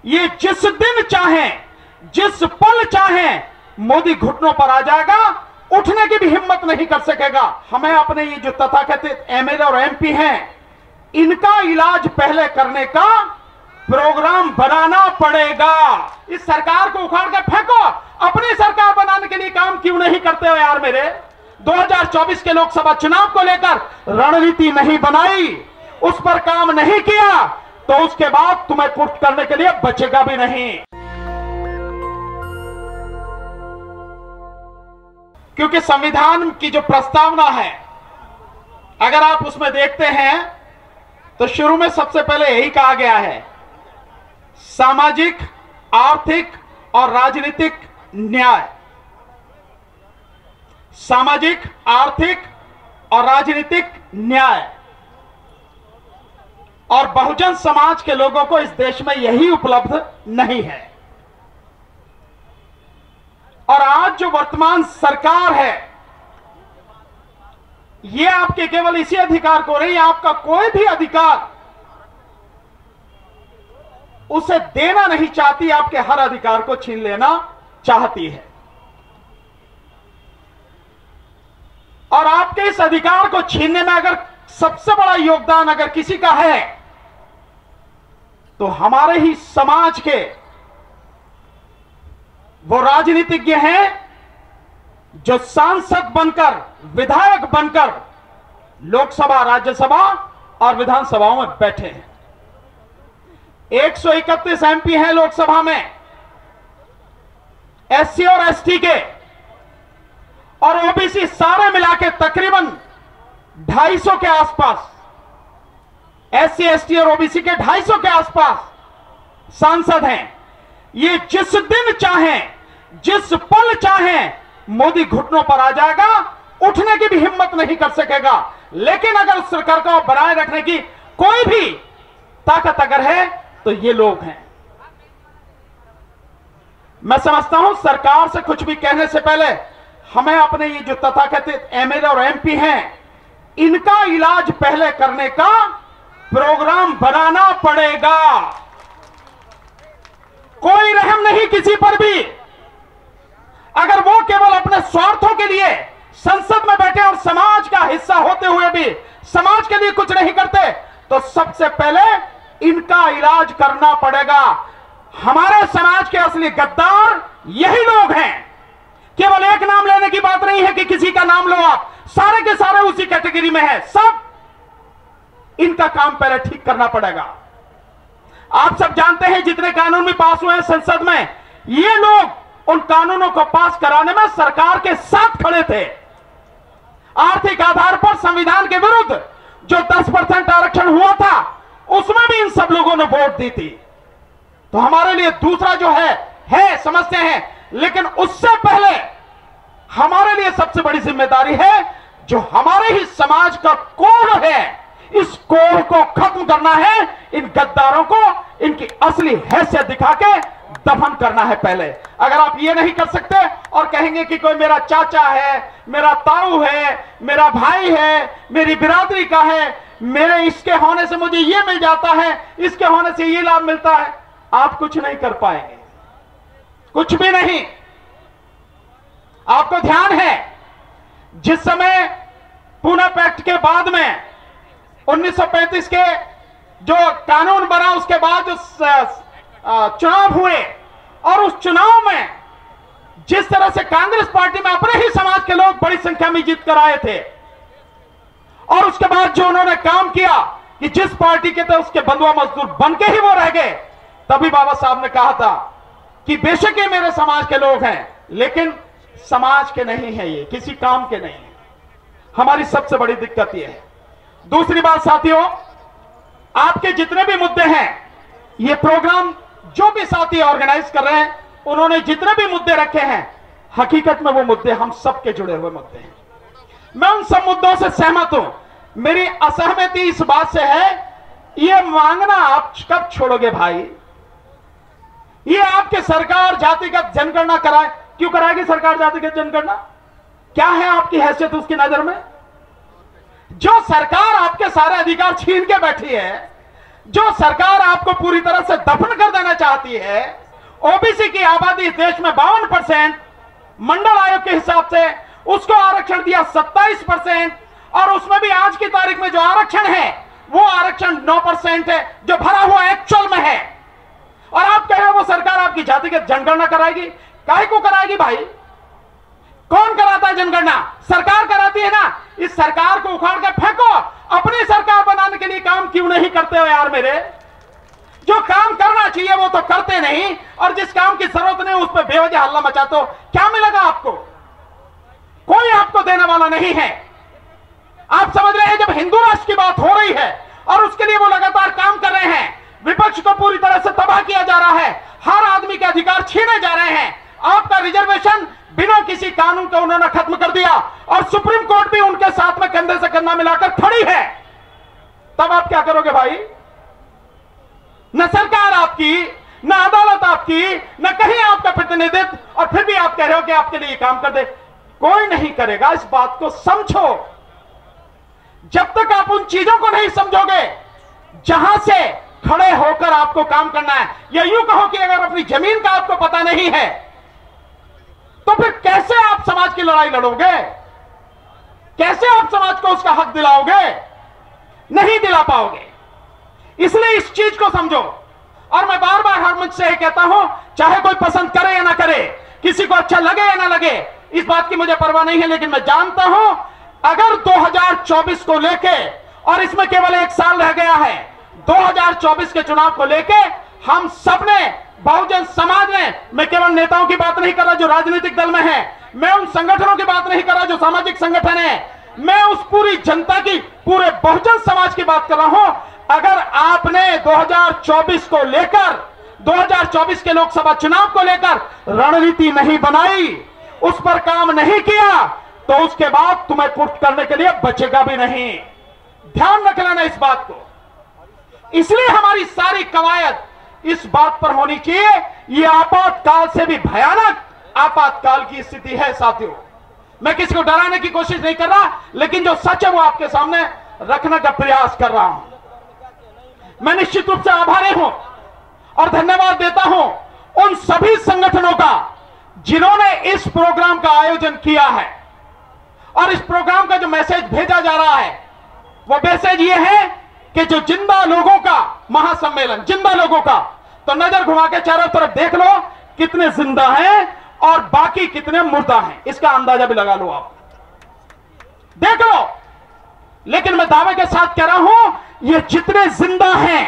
ये जिस दिन चाहे, जिस पल चाहे मोदी घुटनों पर आ जाएगा, उठने की भी हिम्मत नहीं कर सकेगा। हमें अपने ये जो तथाकथित एमएलए और एमपी हैं, इनका इलाज पहले करने का प्रोग्राम बनाना पड़ेगा। इस सरकार को उखाड़ के फेंको, अपनी सरकार बनाने के लिए काम क्यों नहीं करते हो यार मेरे? 2024 के लोकसभा चुनाव को लेकर रणनीति नहीं बनाई, उस पर काम नहीं किया, तो उसके बाद तुम्हें कुछ करने के लिए बचेगा भी नहीं। क्योंकि संविधान की जो प्रस्तावना है, अगर आप उसमें देखते हैं तो शुरू में सबसे पहले यही कहा गया है, सामाजिक, आर्थिक और राजनीतिक न्याय। सामाजिक, आर्थिक और राजनीतिक न्याय। और बहुजन समाज के लोगों को इस देश में यही उपलब्ध नहीं है। और आज जो वर्तमान सरकार है, यह आपके केवल इसी अधिकार को नहीं, आपका कोई भी अधिकार उसे देना नहीं चाहती, आपके हर अधिकार को छीन लेना चाहती है। और आपके इस अधिकार को छीनने में अगर सबसे बड़ा योगदान अगर किसी का है, तो हमारे ही समाज के वो राजनीतिज्ञ हैं जो सांसद बनकर, विधायक बनकर लोकसभा, राज्यसभा और विधानसभाओं में बैठे हैं। 131 एमपी हैं लोकसभा में, एससी और एसटी के, और ओबीसी सारे मिला के तकरीबन 250 के आसपास, एससी, एसटी और ओबीसी के 250 के आसपास सांसद हैं। ये जिस दिन चाहे, जिस पल चाहे मोदी घुटनों पर आ जाएगा, उठने की भी हिम्मत नहीं कर सकेगा। लेकिन अगर उस सरकार को बनाए रखने की कोई भी ताकत अगर है, तो ये लोग हैं। मैं समझता हूं सरकार से कुछ भी कहने से पहले हमें अपने ये जो तथाकथित एमएलए और एमपी हैं, इनका इलाज पहले करने का प्रोग्राम बनाना पड़ेगा। कोई रहम नहीं किसी पर भी। अगर वो केवल अपने स्वार्थों के लिए संसद में बैठे और समाज का हिस्सा होते हुए भी समाज के लिए कुछ नहीं करते, तो सबसे पहले इनका इलाज करना पड़ेगा। हमारे समाज के असली गद्दार यही लोग हैं। केवल एक नाम लेने की बात नहीं है कि किसी का नाम लो, आप सारे के सारे उसी कैटेगरी में है। सब इनका काम पहले ठीक करना पड़ेगा। आप सब जानते हैं जितने कानून भी पास हुए हैं संसद में, ये लोग उन कानूनों को पास कराने में सरकार के साथ खड़े थे। आर्थिक आधार पर संविधान के विरुद्ध जो 10% आरक्षण हुआ था, उसमें भी इन सब लोगों ने वोट दी थी। तो हमारे लिए दूसरा जो है समझते हैं, लेकिन उससे पहले हमारे लिए सबसे बड़ी जिम्मेदारी है, जो हमारे ही समाज का कोढ़ है, इस कोढ़ को खत्म करना है। इन गद्दारों को इनकी असली हैसियत दिखा के दफन करना है पहले। अगर आप ये नहीं कर सकते और कहेंगे कि कोई मेरा चाचा है, मेरा ताऊ है, मेरा भाई है, मेरी बिरादरी का है, मेरे इसके होने से मुझे ये मिल जाता है, इसके होने से ये लाभ मिलता है, आप कुछ नहीं कर पाएंगे, कुछ भी नहीं। आपको ध्यान है, जिस समय पुणे पैक्ट के बाद में 1935 के जो कानून बना, उसके बाद जो चुनाव हुए, और उस चुनाव में जिस तरह से कांग्रेस पार्टी में अपने ही समाज के लोग बड़ी संख्या में जीत कर आए थे, और उसके बाद जो उन्होंने काम किया कि जिस पार्टी के थे उसके बंधुआ मजदूर बन के ही वो रह गए, तभी बाबा साहब ने कहा था कि बेशक ये मेरे समाज के लोग हैं, लेकिन समाज के नहीं है, ये किसी काम के नहीं है। हमारी सबसे बड़ी दिक्कत ये है। दूसरी बात साथियों, आपके जितने भी मुद्दे हैं, ये प्रोग्राम जो भी साथी ऑर्गेनाइज कर रहे हैं, उन्होंने जितने भी मुद्दे रखे हैं, हकीकत में वो मुद्दे हम सबके जुड़े हुए मुद्दे हैं। मैं उन सब मुद्दों से सहमत हूं। मेरी असहमति इस बात से है, ये मांगना आप कब छोड़ोगे भाई? ये आपके सरकार जातिगत जनगणना कराए, क्यों कराएगी सरकार जातिगत जनगणना? क्या है आपकी हैसियत उसकी नजर में? जो सरकार आपके सारे अधिकार छीन के बैठी है, जो सरकार आपको पूरी तरह से दफन कर देना चाहती है। ओबीसी की आबादी इस देश में 52%, मंडल आयोग के हिसाब से उसको आरक्षण दिया 27%, और उसमें भी आज की तारीख में जो आरक्षण है वो आरक्षण 9% है, जो भरा हुआ एक्चुअल में है। और आप कह रहे हो वो सरकार आपकी जातिगत जनगणना कराएगी? काहे को कराएगी भाई? कौन कराता है जनगणना? सरकार कराती है ना। इस सरकार को उखाड़ के फेंको, अपनी सरकार बनाने के लिए काम क्यों नहीं करते हो यार मेरे? जो काम करना चाहिए वो तो करते नहीं, और जिस काम की जरूरत नहीं उस पर बेवजह हल्ला मचाते हो। क्या मिलेगा आपको? कोई आपको देने वाला नहीं है। आप समझ रहे हैं, जब हिंदू राष्ट्र की बात हो रही है और उसके लिए वो लगातार काम कर रहे हैं, विपक्ष को पूरी तरह से तबाह किया जा रहा है, हर आदमी के अधिकार छीने जा रहे हैं। आपका रिजर्वेशन बिना किसी कानून के उन्होंने खत्म कर दिया, और सुप्रीम कोर्ट भी उनके साथ में कंधे से कंधा मिलाकर खड़ी है। तब आप क्या करोगे भाई? न सरकार आपकी, न अदालत आपकी, न कहीं आपका प्रतिनिधित्व, और फिर भी आप कह रहे हो कि आपके लिए काम कर दे। कोई नहीं करेगा। इस बात को समझो। जब तक आप उन चीजों को नहीं समझोगे जहां से खड़े होकर आपको काम करना है, या यूं कहो कि अगर अपनी जमीन का आपको पता नहीं है तो फिर कैसे आप समाज की लड़ाई लड़ोगे? कैसे आप समाज को उसका हक दिलाओगे? नहीं दिला पाओगे। इसलिए इस चीज को समझो। और मैं बार बार हर मंच से कहता हूं, चाहे कोई पसंद करे या ना करे, किसी को अच्छा लगे या ना लगे, इस बात की मुझे परवाह नहीं है, लेकिन मैं जानता हूं अगर 2024 को लेके, और इसमें केवल 1 साल रह गया है, 2024 के चुनाव को लेके हम सबने, बहुजन समाज ने, मैं केवल नेताओं की बात नहीं कर रहा जो राजनीतिक दल में है, मैं उन संगठनों की बात नहीं कर रहा जो सामाजिक संगठन है, मैं उस पूरी जनता की, पूरे बहुजन समाज की बात कर रहा हूं। अगर आपने 2024 को लेकर, 2024 के लोकसभा चुनाव को लेकर रणनीति नहीं बनाई, उस पर काम नहीं किया, तो उसके बाद तुम्हें कुछ करने के लिए बचेगा भी नहीं। ध्यान रख लेना इस बात को। इसलिए हमारी सारी कवायद इस बात पर होनी चाहिए, यह आपातकाल से भी भयानक आपातकाल की स्थिति है साथियों। मैं किसी को डराने की कोशिश नहीं कर रहा, लेकिन जो सच है वो आपके सामने रखने का प्रयास कर रहा हूं। मैं निश्चित रूप से आभारी हूं और धन्यवाद देता हूं उन सभी संगठनों का जिन्होंने इस प्रोग्राम का आयोजन किया है। और इस प्रोग्राम का जो मैसेज भेजा जा रहा है वो मैसेज ये है कि जो जिंदा लोगों का महासम्मेलन, जिंदा लोगों का, तो नजर घुमा के चारों तरफ देख लो कितने जिंदा हैं और बाकी कितने मुर्दा हैं, इसका अंदाजा भी लगा लो, आप देख लो। लेकिन मैं दावे के साथ कह रहा हूं, ये जितने जिंदा हैं,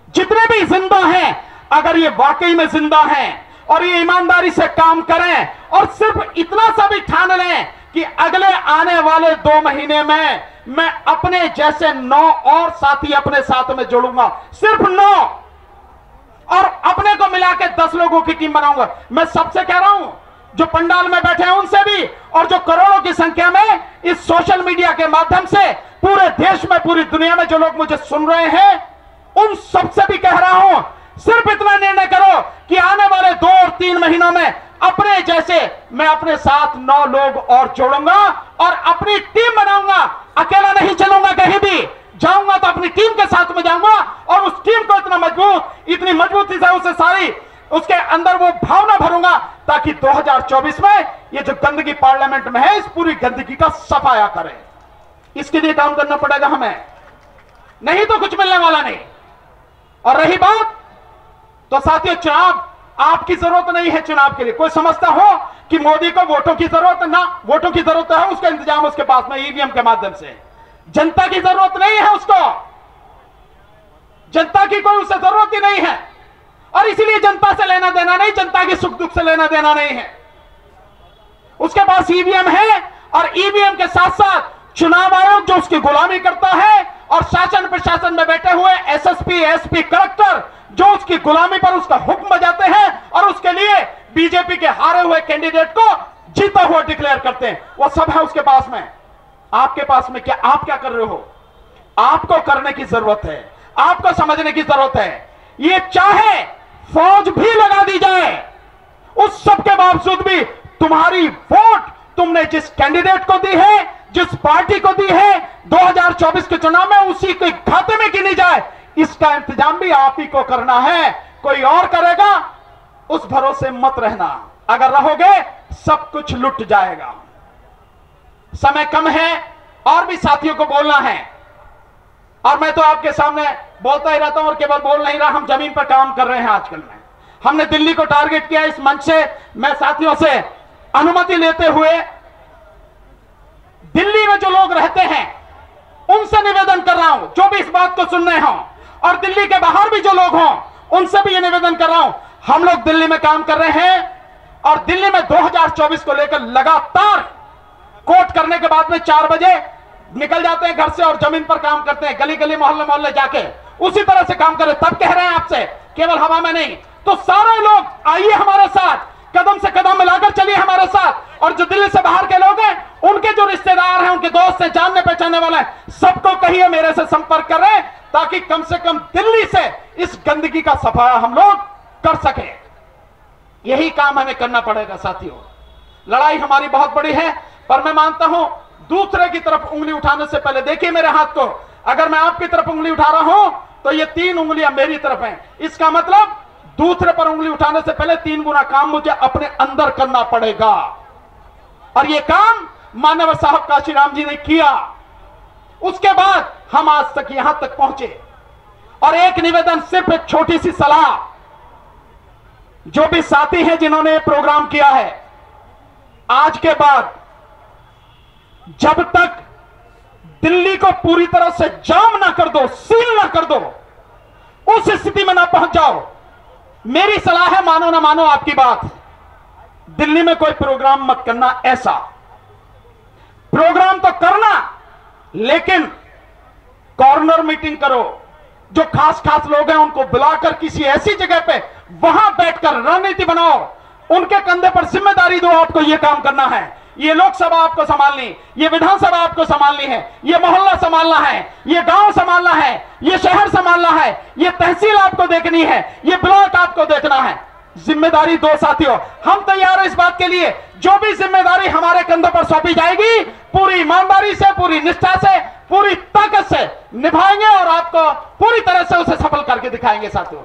जितने भी जिंदा हैं, अगर ये वाकई में जिंदा हैं और ये ईमानदारी से काम करें और सिर्फ इतना सा भी ठान लें कि अगले आने वाले 2 महीने में मैं अपने जैसे 9 और साथी अपने साथ में जोड़ूंगा, सिर्फ 9, और अपने को मिला के 10 लोगों की टीम बनाऊंगा। मैं सबसे कह रहा हूं, जो पंडाल में बैठे हैं उनसे भी, और जो करोड़ों की संख्या में इस सोशल मीडिया के माध्यम से पूरे देश में, पूरी दुनिया में जो लोग मुझे सुन रहे हैं, उन सबसे भी कह रहा हूं, सिर्फ इतना निर्णय करो कि आने वाले 2 और 3 महीनों में अपने जैसे मैं अपने साथ 9 लोग और जोड़ूंगा और अपनी टीम बनाऊंगा। अकेला नहीं चलूंगा, कहीं भी जाऊंगा तो अपनी टीम के साथ में जाऊंगा, और उस टीम को इतना मजबूत, इतनी मजबूती से उसे सारी उसके अंदर वो भावना भरूंगा ताकि 2024 में ये जो गंदगी पार्लियामेंट में है, इस पूरी गंदगी का सफाया करें। इसके लिए काम करना पड़ेगा हमें, नहीं तो कुछ मिलने वाला नहीं। और रही बात, तो साथियों, चुनाव आपकी जरूरत नहीं है। चुनाव के लिए कोई समझता हो कि मोदी को वोटों की जरूरत ना, वोटों की जरूरत है, उसका इंतजाम उसके पास में ईवीएम के माध्यम से। जनता की जरूरत नहीं है उसको, जनता की कोई उसे जरूरत ही नहीं है, और इसीलिए जनता से लेना देना नहीं, जनता के सुख दुख से लेना देना नहीं है। उसके पास ईवीएम है, और ईवीएम के साथ साथ चुनाव आयोग जो उसकी गुलामी करता है, और शासन प्रशासन में बैठे हुए एसएसपी, एसपी, कलेक्टर जो उसकी गुलामी पर उसका हुक्म बजाते हैं, और उसके लिए बीजेपी के हारे हुए कैंडिडेट को जीता हुआ डिक्लेयर करते हैं, वो सब है उसके पास में। आपके पास में क्या, आप क्या कर रहे हो? आपको करने की जरूरत है, आपको समझने की जरूरत है। ये चाहे फौज भी लगा दी जाए, उस सब के बावजूद भी तुम्हारी वोट तुमने जिस कैंडिडेट को दी है, जिस पार्टी को दी है, 2024 के चुनाव में उसी के खाते में गिनी जाए, इसका इंतजाम भी आप ही को करना है, कोई और करेगा उस भरोसे मत रहना। अगर रहोगे सब कुछ लुट जाएगा। समय कम है और भी साथियों को बोलना है, और मैं तो आपके सामने बोलता ही रहता हूं और केवल बोल नहीं रहा, हम जमीन पर काम कर रहे हैं। आजकल में हमने दिल्ली को टारगेट किया। इस मंच से मैं साथियों से अनुमति लेते हुए दिल्ली में जो लोग रहते हैं उनसे निवेदन कर रहा हूं, जो भी इस बात को सुन रहे हों, और दिल्ली के बाहर भी जो लोग हों उनसे भी ये निवेदन कर रहा हूं। हम लोग दिल्ली में काम कर रहे हैं और दिल्ली में 2024 को लेकर लगातार कोर्ट करने के बाद में 4 बजे निकल जाते हैं घर से और जमीन पर काम करते हैं, गली गली मोहल्ले मोहल्ले जाके उसी तरह से काम करें। तब कह रहे हैं आपसे, केवल हवा में नहीं। तो सारे लोग आइए हमारे साथ, कदम से कदम मिलाकर चलिए हमारे साथ। और जो दिल्ली से बाहर के लोग हैं, उनके जो रिश्तेदार हैं, उनके दोस्त हैं, जानने पहचानने वाले हैं, सबको कहिए मेरे से संपर्क करें, ताकि कम से कम दिल्ली से इस गंदगी का सफाया हम लोग कर सके। यही काम हमें करना पड़ेगा साथियों। लड़ाई हमारी बहुत बड़ी है, पर मैं मानता हूं दूसरे की तरफ उंगली उठाने से पहले देखिए मेरे हाथ को। अगर मैं आपकी तरफ उंगली उठा रहा हूं तो ये 3 उंगलियां मेरी तरफ हैं। इसका मतलब दूसरे पर उंगली उठाने से पहले 3 गुना काम मुझे अपने अंदर करना पड़ेगा। और ये काम मानव साहब काशीराम जी ने किया, उसके बाद हम आज तक यहां तक पहुंचे। और एक निवेदन, सिर्फ एक छोटी सी सलाह, जो भी साथी हैं जिन्होंने प्रोग्राम किया है, आज के बाद जब तक दिल्ली को पूरी तरह से जाम ना कर दो, सील ना कर दो, उस स्थिति में ना पहुंच जाओ, मेरी सलाह है, मानो ना मानो आपकी बात, दिल्ली में कोई प्रोग्राम मत करना। ऐसा प्रोग्राम तो करना, लेकिन कॉर्नर मीटिंग करो। जो खास खास लोग हैं उनको बुलाकर किसी ऐसी जगह पे वहां बैठकर रणनीति बनाओ, उनके कंधे पर जिम्मेदारी दो, आपको यह काम करना है। ये लोकसभा आपको संभालनी, ये विधानसभा आपको संभालनी है, ये मोहल्ला संभालना है, ये गांव संभालना है, ये शहर संभालना है, ये तहसील आपको देखनी है, ये ब्लॉक आपको देखना है। जिम्मेदारी दो साथियों, हम तैयार हैं इस बात के लिए। जो भी जिम्मेदारी हमारे कंधों पर सौंपी जाएगी, पूरी ईमानदारी से, पूरी निष्ठा से, पूरी ताकत से निभाएंगे और आपको पूरी तरह से उसे सफल करके दिखाएंगे साथियों।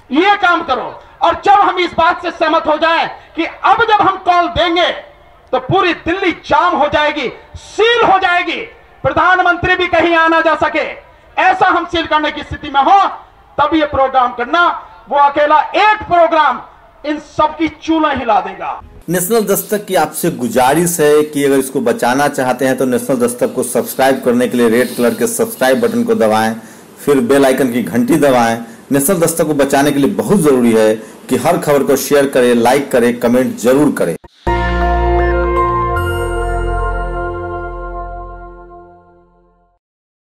ये काम करो। और जब हम इस बात से सहमत हो जाएं कि अब जब हम कॉल देंगे तो पूरी दिल्ली जाम हो जाएगी, सील हो जाएगी, प्रधानमंत्री भी कहीं आना जा सके, ऐसा हम सील करने की स्थिति में हो, तब ये प्रोग्राम करना। वो अकेला एक प्रोग्राम इन सब की चूल्हा हिला देगा। नेशनल दस्तक की आपसे गुजारिश है कि अगर इसको बचाना चाहते हैं तो नेशनल दस्तक को सब्सक्राइब करने के लिए रेड कलर के सब्सक्राइब बटन को दबाएं, फिर बेल आइकन की घंटी दबाएं। नेशनल दस्तक को बचाने के लिए बहुत जरूरी है कि हर खबर को शेयर करें, लाइक करें, कमेंट जरूर करें।